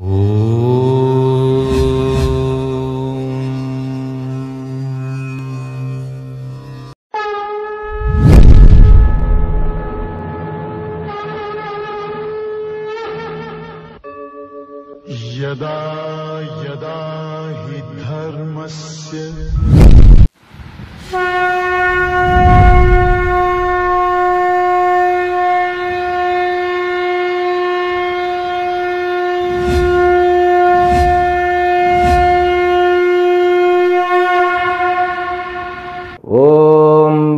यदा यदा हि धर्मस्य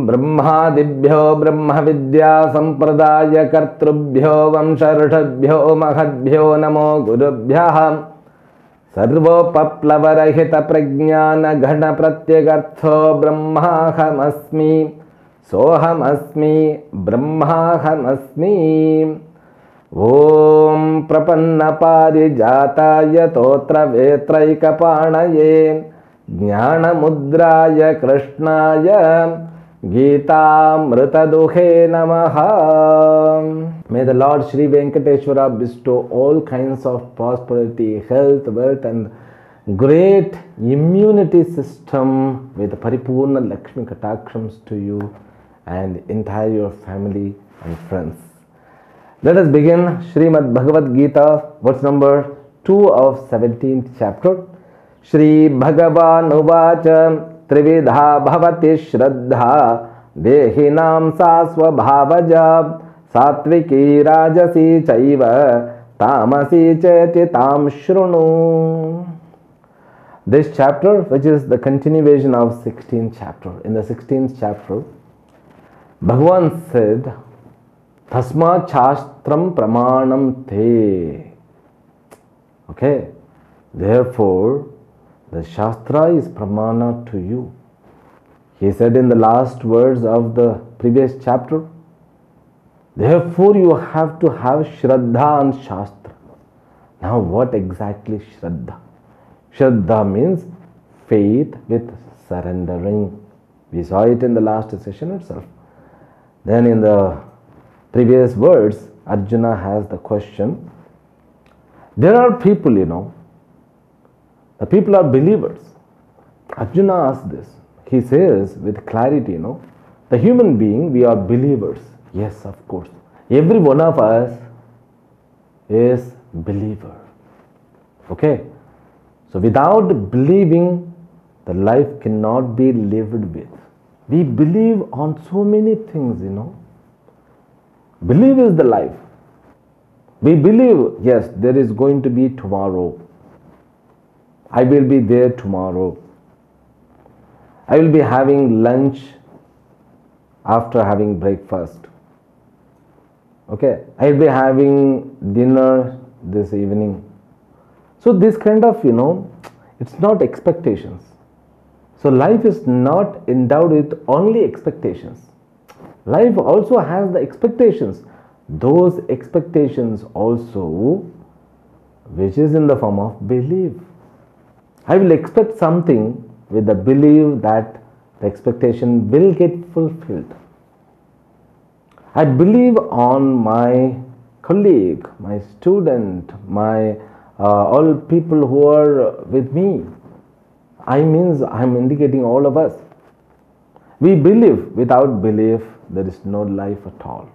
ब्रह्मादिभ्यो ब्रह्म विद्या संप्रदाय कर्तृभ्यो वंशऋषभ्यो महद्भ्यो नमो गुरुभ्यः सर्वोपप्लवरहित प्रज्ञान घन प्रत्यगर्थो ब्रह्माहमस्मि सोहमस्मि ब्रह्माहमस्मि ओम प्रपन्न पारिजाताय तोत्र वेत्रैकपाणये ज्ञानमुद्राय कृष्णाय गीतामृतदुहे नमः. May the Lord Shri Venkateshwara bestow all kinds of prosperity, health, wealth and great immunity system with Paripurna Lakshmi Katakshams to you and entire your family and friends. Let us begin Srimad Bhagavad Gita, verse number 2 of 17th chapter. Shri Bhagavan Uvacha Trividha Bhavati Shraddha Dehinam Sasvabhavaja Satviki Rajasi Chaiva Tamasi Cheti Tam Shrunu. This chapter, which is the continuation of 16th chapter. In the 16th chapter, Bhagavan said, Tasma Chastram Pramanam Te. Okay, therefore, the Shastra is pramana to you. He said in the last words of the previous chapter, therefore you have to have Shraddha and Shastra. Now what exactly Shraddha? Shraddha means faith with surrendering. We saw it in the last session itself. Then in the previous words, Arjuna has the question. There are people, the people are believers. Arjuna asks this. He says with clarity, the human being, we are believers. Yes, of course. Every one of us is believer. Okay. So without believing, the life cannot be lived with. We believe on so many things, Believe is the life. We believe, yes, there is going to be tomorrow. I will be there tomorrow. I will be having lunch after having breakfast. Okay, I will be having dinner this evening. So this kind of, it's not expectations. So life is not endowed with only expectations. Life also has the expectations. Those expectations also, which is in the form of belief. I will expect something with the belief that the expectation will get fulfilled. I believe on my colleague, my student, my all people who are with me. I means I am indicating all of us. We believe. Without belief, there is no life at all.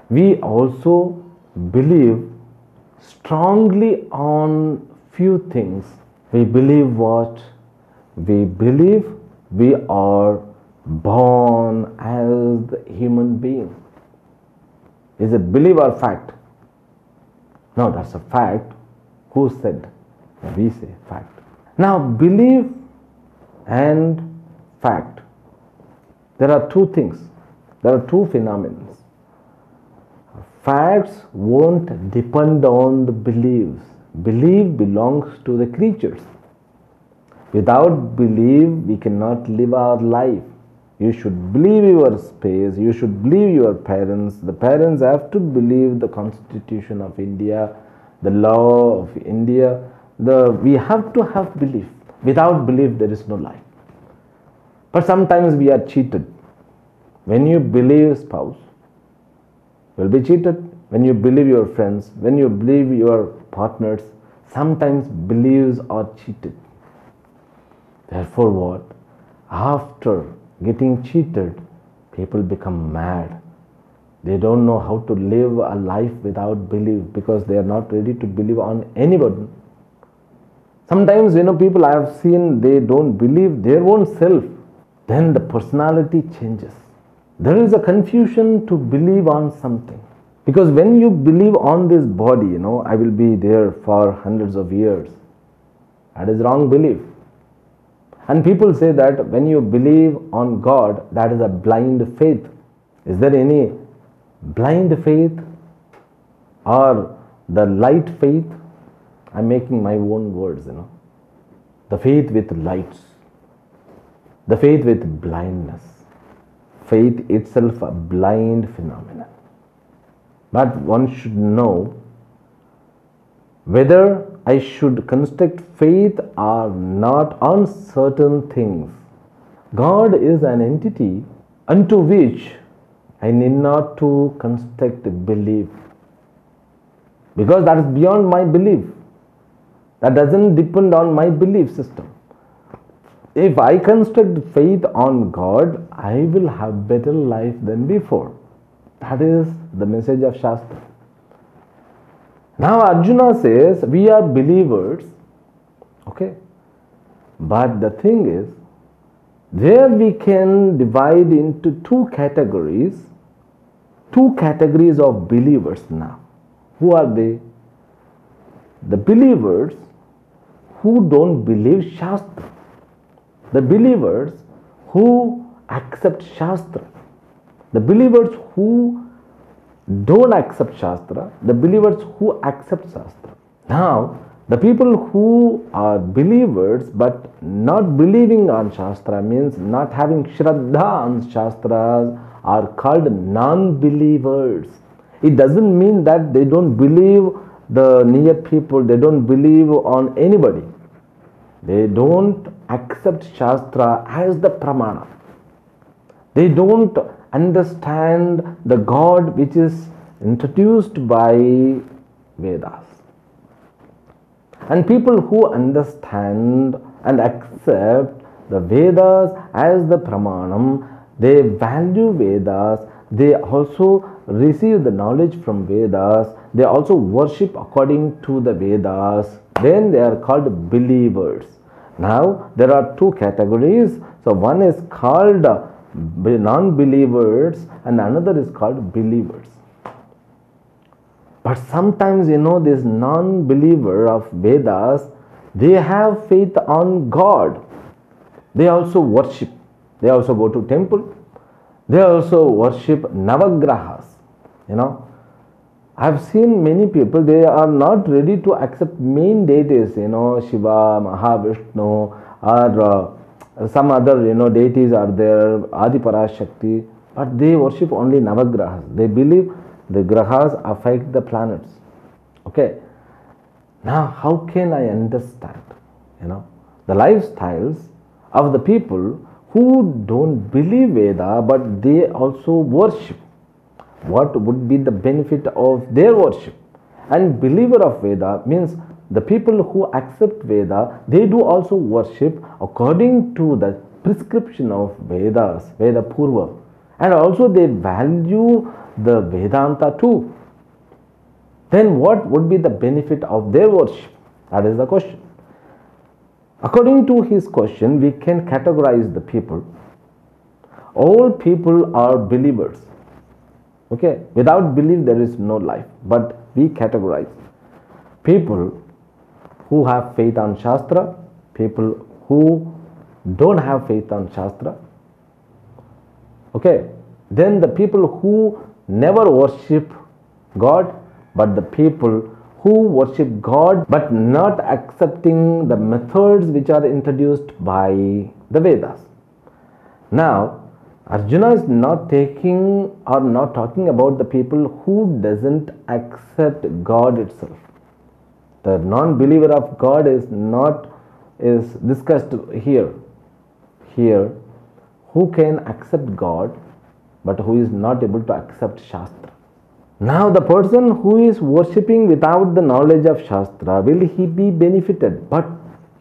We also believe strongly on few things. We believe what? We believe we are born as the human being. Is it belief or fact? No, that's a fact. Who said? We say fact. Now, belief and fact. There are two things. There are two phenomena. Facts won't depend on the beliefs. Belief belongs to the creatures. Without belief, we cannot live our life. You should believe your space. You should believe your parents. The parents have to believe the Constitution of India, the law of India. We have to have belief. Without belief, there is no life. But sometimes we are cheated. When you believe spouse, will be cheated. when you believe your friends, when you believe your partners, sometimes beliefs are cheated. Therefore what? After getting cheated, people become mad. They don't know how to live a life without belief because they are not ready to believe on anybody. Sometimes, people I have seen, they don't believe their own self. Then the personality changes. There is a confusion to believe on something. Because when you believe on this body, I will be there for hundreds of years. That is wrong belief. And people say that when you believe on God, that is a blind faith. Is there any blind faith or the light faith? I'm making my own words, The faith with lights. The faith with blindness. Faith itself a blind phenomenon. But one should know whether I should construct faith or not on certain things. God is an entity unto which I need not to construct belief, because that is beyond my belief. That doesn't depend on my belief system. If I construct faith on God, I will have better life than before. That is the message of Shastra. Now Arjuna says, we are believers, okay? But the thing is, there we can divide into two categories of believers now. Who are they? The believers who don't believe Shastra. The believers who accept Shastra. The believers who don't accept Shastra. The believers who accept Shastra. Now, the people who are believers but not believing on Shastra, means not having Shraddha on Shastras, are called non-believers. It doesn't mean that they don't believe the near people, they don't believe on anybody. They don't accept Shastra as the Pramana. They don't understand the God which is introduced by Vedas. And people who understand and accept the Vedas as the Pramanam, they value Vedas, they also receive the knowledge from Vedas, they also worship according to the Vedas, then they are called believers. Now, there are two categories. So, one is called non-believers and another is called believers. But sometimes, this non-believer of Vedas, they have faith on God. They also worship. They also go to temple. They also worship Navagrahas. I have seen many people, they are not ready to accept main deities, Shiva, Mahavishnu, or some other, deities are there, Adiparashakti, but they worship only Navagrahas. They believe the grahas affect the planets. Okay. Now, how can I understand, the lifestyles of the people who don't believe Veda, but they also worship? What would be the benefit of their worship? And believer of Veda means the people who accept Veda, they do also worship according to the prescription of Vedas, Veda Purva. And also they value the Vedanta too. Then what would be the benefit of their worship? That is the question. According to his question, we can categorize the people. All people are believers. Okay, without belief there is no life. But we categorize people who have faith on Shastra, people who don't have faith on Shastra. Okay, then the people who never worship God, but the people who worship God but not accepting the methods which are introduced by the Vedas. Now, Arjuna is not taking or not talking about the people who doesn't accept God itself. The non-believer of God is discussed here. Here, who can accept God but who is not able to accept Shastra. Now the person who is worshipping without the knowledge of Shastra, will he be benefited? But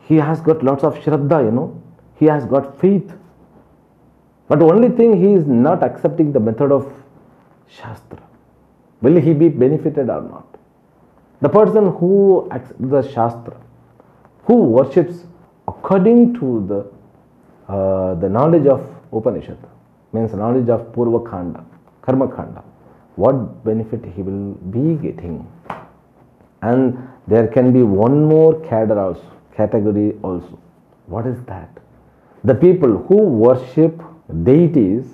he has got lots of Shraddha, he has got faith. But the only thing, he is not accepting the method of Shastra. Will he be benefited or not? The person who accepts the Shastra, who worships according to the knowledge of Upanishad, means knowledge of Purva Khanda, Karma Khanda, what benefit he will be getting. And there can be one more category also. What is that? The people who worship deities,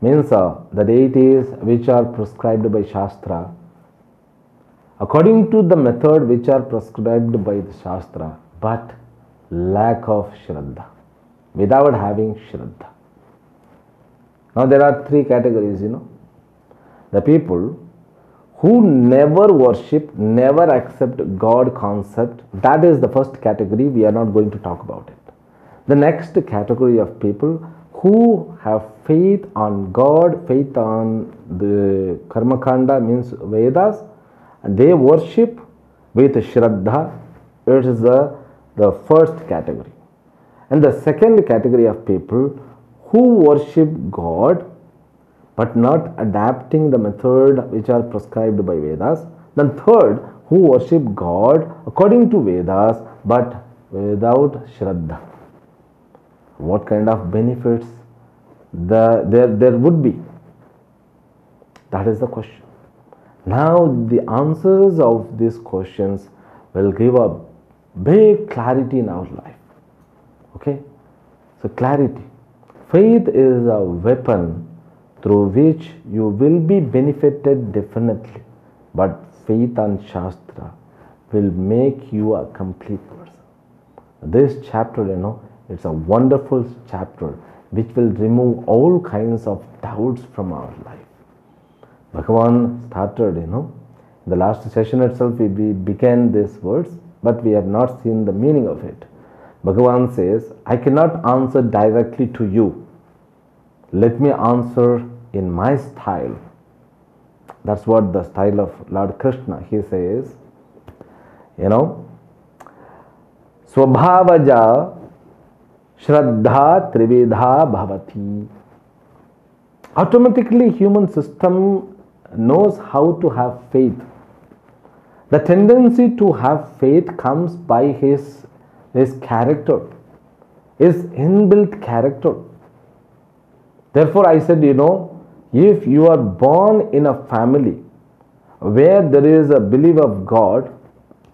means the deities which are prescribed by Shastra, according to the method which are prescribed by the Shastra, but lack of Shraddha, without having Shraddha. Now there are three categories, The people who never worship, never accept God concept, that is the first category. We are not going to talk about it. The next category of people who have faith on God, faith on the Karma Kanda, means Vedas, and they worship with Shraddha. It is the first category. And the second category of people who worship God but not adapting the method which are prescribed by Vedas. Then third, who worship God according to Vedas but without Shraddha. What kind of benefits there would be? That is the question. Now the answers of these questions will give a big clarity in our life. Okay? So clarity. Faith is a weapon through which you will be benefited definitely. But faith on Shastra will make you a complete person. This chapter, it's a wonderful chapter which will remove all kinds of doubts from our life. Bhagavan started, in the last session itself we began these words, but we have not seen the meaning of it. Bhagavan says, I cannot answer directly to you. Let me answer in my style. That's what the style of Lord Krishna. He says, Swabhavaja Shraddha Trividha Bhavati. Automatically, human system knows how to have faith. The tendency to have faith comes by his character, his inbuilt character. Therefore, I said, if you are born in a family where there is a belief of God,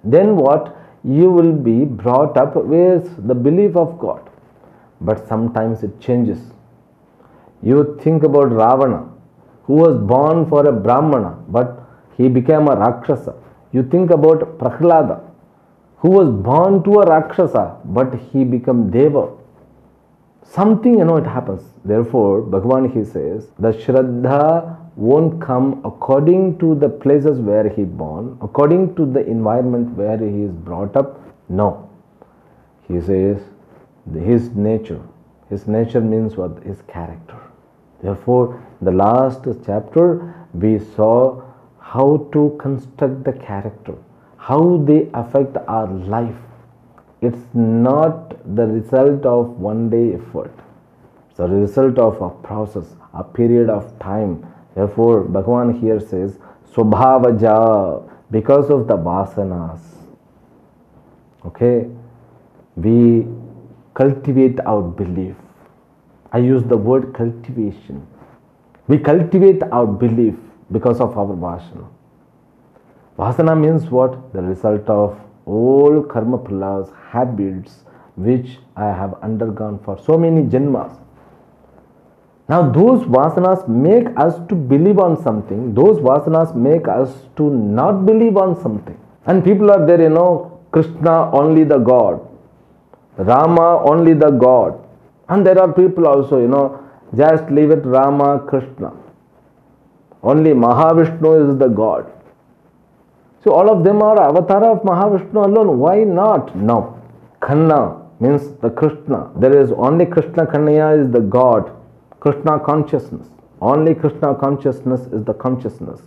then what? You will be brought up with the belief of God. But sometimes it changes. You think about Ravana, who was born for a Brahmana, but he became a Rakshasa. You think about Prahlada, who was born to a Rakshasa, but he became Deva. Something, it happens. Therefore, Bhagavan, he says, the Shraddha won't come according to the places where he born, according to the environment where he is brought up. No. He says, his nature. His nature means what? His character. Therefore, in the last chapter, we saw how to construct the character, how they affect our life. It's not the result of one day effort. It's a result of a process, a period of time. Therefore, Bhagavan here says, Swabhavaja, because of the vasanas. Okay, we cultivate our belief. I use the word cultivation. We cultivate our belief because of our vasana. Vasana means what? The result of all karma pralas, habits which I have undergone for so many janmas. Now those vasanas make us to believe on something. Those vasanas make us to not believe on something. And people are there, Krishna only the God, Rama only the God. And there are people also, just leave it Rama, Krishna. Only Mahavishnu is the God. So all of them are avatar of Mahavishnu alone. Why not? No. Khanna means the Krishna. There is only Krishna. Khanaya is the God. Krishna consciousness. Only Krishna consciousness is the consciousness.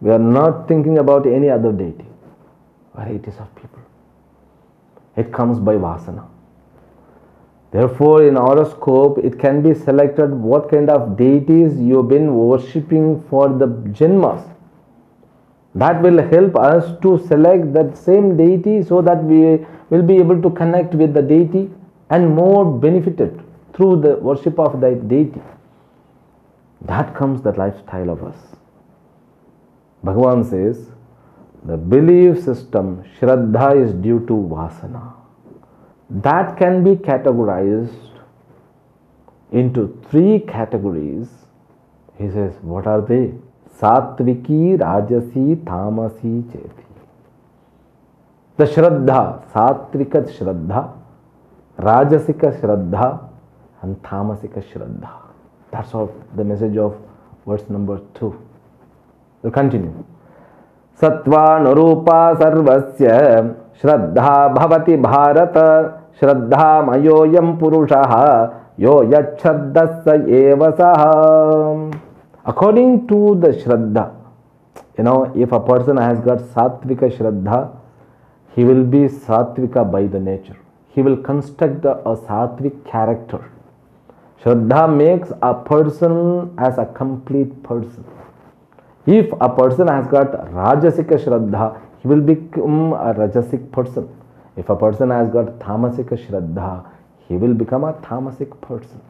We are not thinking about any other deity. Varieties of people. It comes by vasana. Therefore, in horoscope, it can be selected what kind of deities you have been worshipping for the janmas. That will help us to select that same deity so that we will be able to connect with the deity and more benefited through the worship of that deity. That comes the lifestyle of us. Bhagavan says, the belief system, Shraddha, is due to vasana. That can be categorized into 3 categories. He says, what are they? Satviki, Rajasi, Tamasi, Cheti. The Shraddha, Satvika Shraddha, Rajasika Shraddha, and Tamasika Shraddha. That's all the message of verse number 2. We'll continue. Sattva Narupa Sarvasya Shraddha Bhavati Bharata Shraddha Mayoyam Purushaha Yo Yachraddhasa Evasaha. According to the Shraddha, if a person has got Sattvika Shraddha, he will be Sattvika by the nature. He will construct a Sattvic character. Shraddha makes a person as a complete person. If a person has got Rajasika Shraddha, he will become a Rajasic person. If a person has got Tamasika Shraddha, he will become a Tamasic person.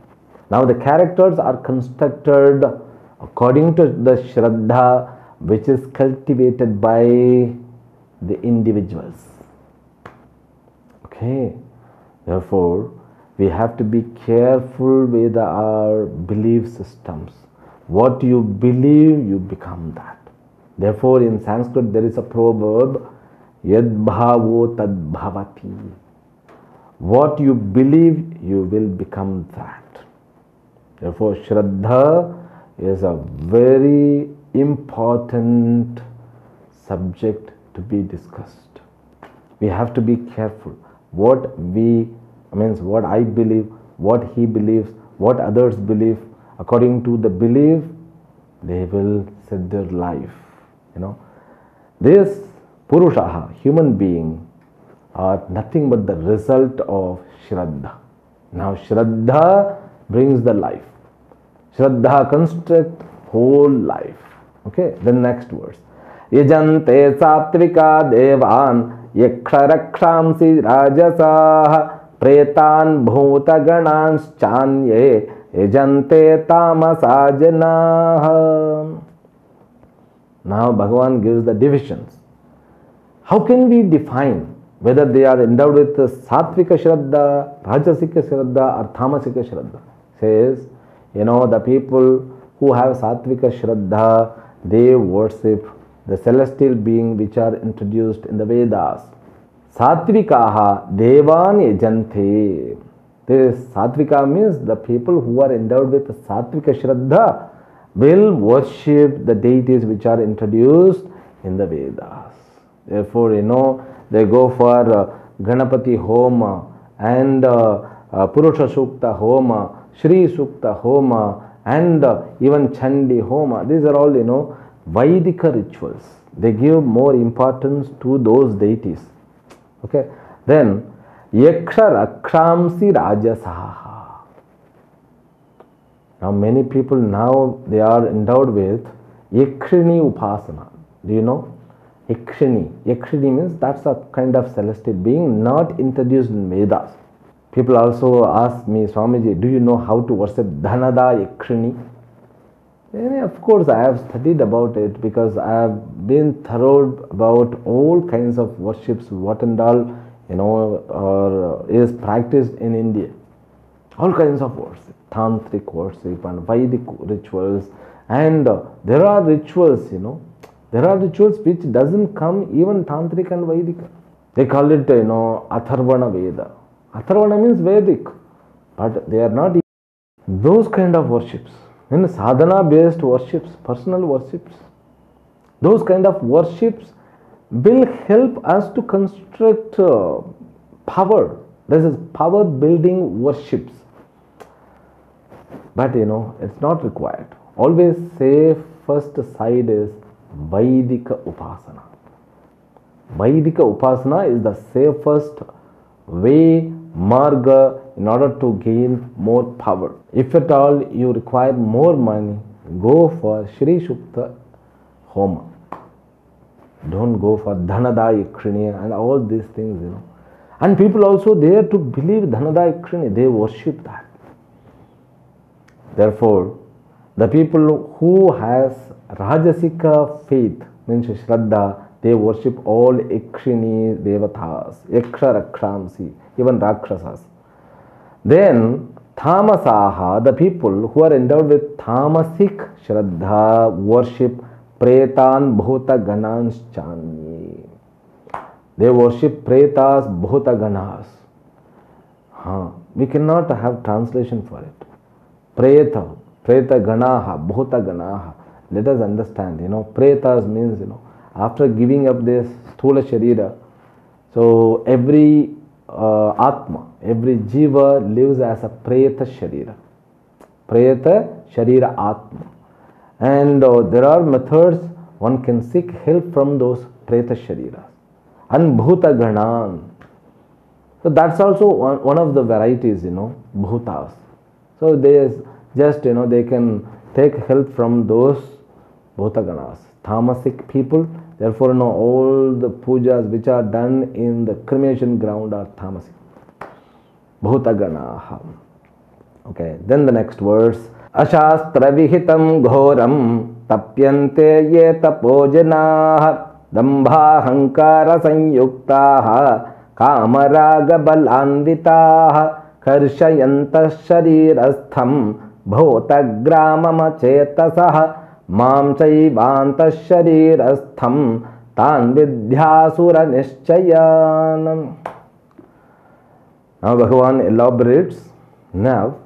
Now the characters are constructed according to the Shraddha which is cultivated by the individuals. Okay, therefore we have to be careful with our belief systems. What you believe, you become that. Therefore, in Sanskrit there is a proverb, Yad bhavo tad bhavati. What you believe, you will become that. Therefore, Shraddha is a very important subject to be discussed. We have to be careful. What I believe, what he believes, what others believe, according to the belief, they will set their life. This Purushaha, human being, are nothing but the result of Shraddha. Now Shraddha brings the life. Shraddha constructs whole life. Okay, the next verse. Yajante sattvika devan yaksharakshamsi rajasaha pretan bhutaganans chanye yajante tamasajanaha. Now Bhagavan gives the divisions. How can we define whether they are endowed with Sattvika Shraddha, Rajasika Shraddha or Tamasika Shraddha? Says, the people who have Sattvika Shraddha, they worship the celestial being which are introduced in the Vedas. Sattvikaha devan yajante. This Sattvika means the people who are endowed with Sattvika Shraddha will worship the deities which are introduced in the Vedas. Therefore, they go for Ganapati Homa and Purusha Sukta Homa, Shri Sukta Homa, and even Chandi Homa. These are all, Vaidika rituals. They give more importance to those deities. Okay. Then, Yaksha Rakshamsi Rajasaha. Now, many people they are endowed with Yakshini Upasana. Do you know? Yakshini. Yakshini means that's a kind of celestial being not introduced in Vedas. People also ask me, Swamiji, do you know how to worship Dhanada Yakshini? Of course, I have studied about it because I have been thorough about all kinds of worships, what and all, is practiced in India. All kinds of worship, tantric worship and Vedic rituals. And there are rituals, there are rituals which doesn't come even tantric and Vedic. They call it, Atharvana Veda. Atharvana means Vedic, but they are not those kind of worships. In sadhana based worships, personal worships, those kind of worships will help us to construct power. This is power building worships. But it's not required. Always say first side is Vaidika Upasana. Vaidika Upasana is the safest way, marga, in order to gain more power. If at all you require more money, go for Shri Shukta Homa. Don't go for Dhanada Yakshini and all these things, And people also there to believe Dhanada Yakshini, they worship that. Therefore, the people who has Rajasika faith, means Shraddha, they worship all Yakshini Devatas, Yaksha Rakshamsi, even Rakshasas. Then, Tamasaha, the people who are endowed with Tamasic Shraddha, worship Pretan Bhuta Ganans Chani. They worship Pretas Bhuta Ganas. We cannot have translation for it. Preta Ganaha, Bhuta Ganaha. Let us understand, Pretas means, after giving up this Sthula Sharira, so every Atma, every Jiva lives as a Preta Sharira. Preta Sharira Atma. And there are methods one can seek help from those Preta Shariras. And Bhuta Ganan. So that's also one of the varieties, Bhutas. So they just, they can take help from those Bhuta Ganas. Tamasic people. Therefore, all the pujas which are done in the cremation ground are tamasic. Bhuta Ganaha. Okay, then the next verse. Ashastra vihitam ghoram tapyante ye tapojanaha dambha hankara sanyuktaha kamaraga balanvitaha karshayanta sharirastham bhotagramama chetasaha Mam chaivanta sharirastham tan vidhyasura nischayanam. Now Bhagavan elaborates. Now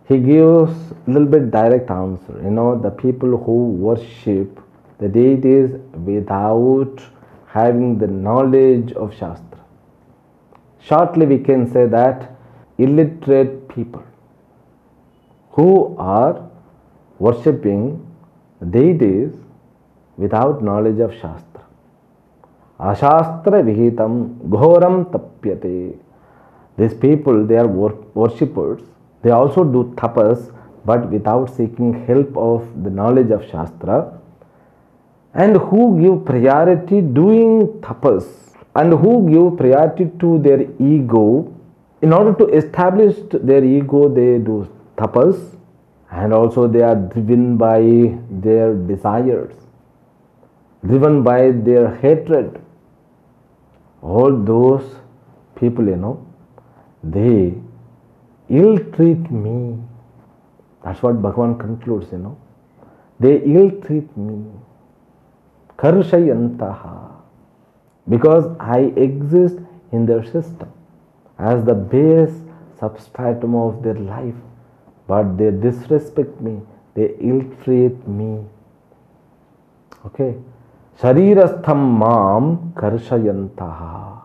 he gives a little bit direct answer. The people who worship the deities without having the knowledge of Shastra. Shortly we can say that illiterate people who are worshipping deities without knowledge of Shastra. Ashastra vihitam ghoram tapyate. These people, they are worshippers. They also do tapas, but without seeking help of the knowledge of Shastra. And who give priority doing tapas, and who give priority to their ego. In order to establish their ego, they do tapas. And also they are driven by their desires, driven by their hatred. All those people, they ill-treat me. That's what Bhagavan concludes, They ill-treat me. Karshayantaha. Because I exist in their system as the base substratum of their life. But they disrespect me, they ill-treat me. Okay. Sharirastham mam karshayantaha.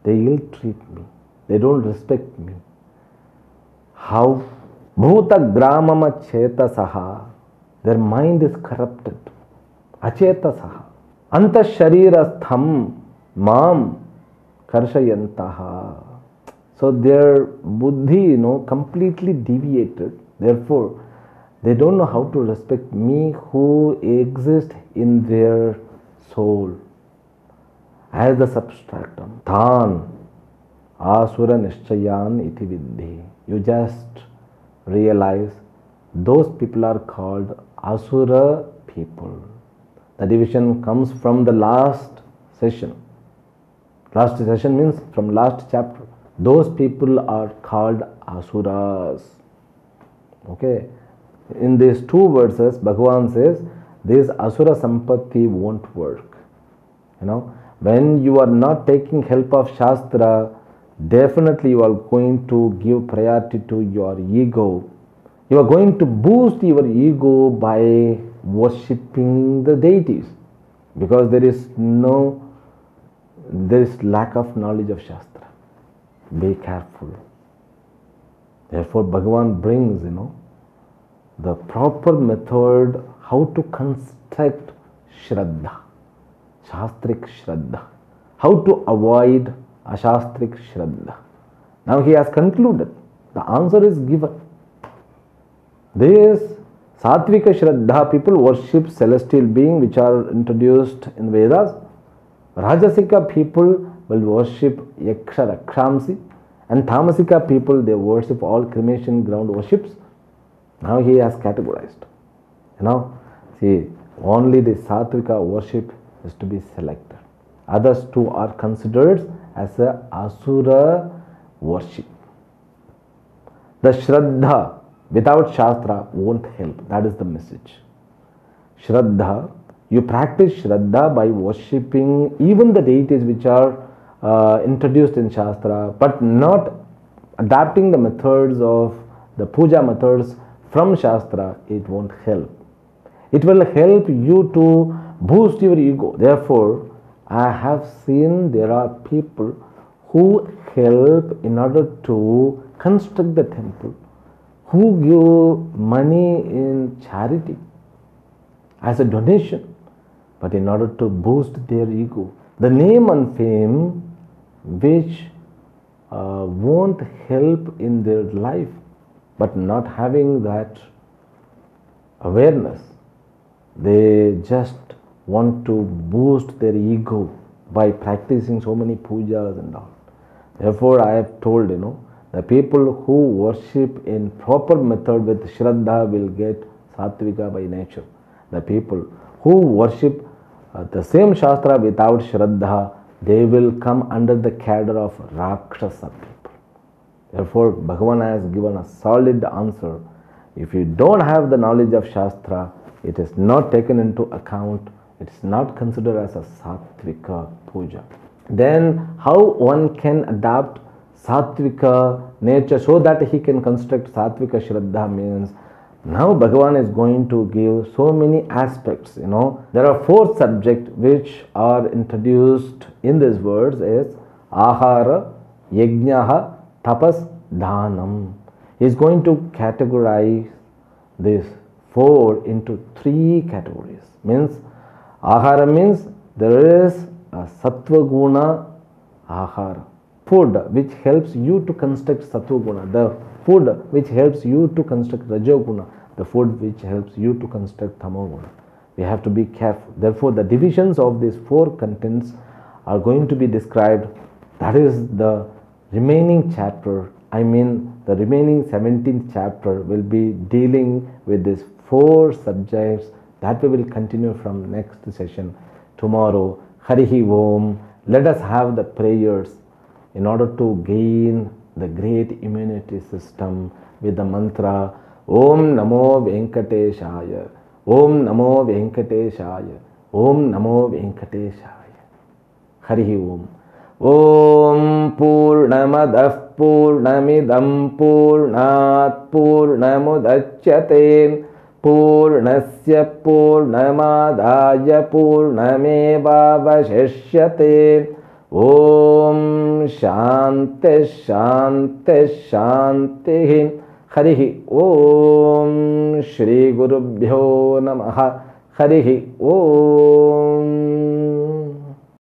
They ill-treat me. They don't respect me. How? Bhuta gramama chetasaha. Their mind is corrupted. Achetasaha. Anta sharirastham mam karshayantaha. So their buddhi, completely deviated. Therefore, they don't know how to respect me who exist in their soul as the substratum. Tan asura nishchayan iti vidhi. You just realize those people are called asura people. The division comes from the last session. Last session means from last chapter. Those people are called asuras. Okay. In these two verses, Bhagavan says, this asura sampatti won't work. When you are not taking help of Shastra, definitely you are going to give priority to your ego. You are going to boost your ego by worshipping the deities. Because there is lack of knowledge of Shastra. Be careful. Therefore, Bhagavan brings, the proper method how to construct Shraddha. Shastrik Shraddha. How to avoid Ashastrik Shraddha. Now he has concluded. The answer is given. This Satvika Shraddha, people worship celestial beings which are introduced in Vedas. Rajasika people will worship Yaksha Rakshamsi, and Tamasika people, they worship all cremation ground worships. Now he has categorized. See, only the Satvika worship is to be selected. Others too are considered as a Asura worship. The Shraddha without Shastra won't help. That is the message. Shraddha, you practice Shraddha by worshipping even the deities which are introduced in Shastra, but not adapting the methods of the puja methods from Shastra. It won't help. It will help you to boost your ego. Therefore, I have seen there are people who help in order to construct the temple, who give money in charity as a donation, but in order to boost their ego. The name and fame which won't help in their life, but not having that awareness, they just want to boost their ego by practicing so many pujas and all. Therefore, I have told, the people who worship in proper method with Shraddha will get Satvika by nature. The people who worship the same Shastra without Shraddha, they will come under the cadre of Rakshasa people. Therefore, Bhagavan has given a solid answer. If you don't have the knowledge of Shastra, it is not taken into account. It is not considered as a Satvika puja. Then how one can adapt Satvika nature so that he can construct Satvika Shraddha means, now Bhagavan is going to give so many aspects. There are 4 subjects which are introduced in these words as Ahara, Yajnaha, Tapas, Dhanam. He is going to categorize these 4 into 3 categories. Means Ahara means there is a Sattva Guna Ahara. Food which helps you to construct Sattva Guna. The food which helps you to construct Rajoguna. The food which helps you to construct Tamoguna. We have to be careful. Therefore, the divisions of these 4 contents are going to be described. That is the remaining chapter. The remaining 17th chapter will be dealing with these 4 subjects. That we will continue from next session tomorrow. Harihi Om. Let us have the prayers in order to gain the great immunity system with the mantra Om Namo Venkateshaya, Om Namo Venkateshaya, Om Namo Venkateshaya. Harihi Om. Om Purnamadah Purnamidam Purnat Purnamudachyate Purnasya Purnamadaya Purnameva Vashishyate. Om Shanti Shanti Shanti. Harihi Om Shri Gurubhyo Namaha. Harihi Om.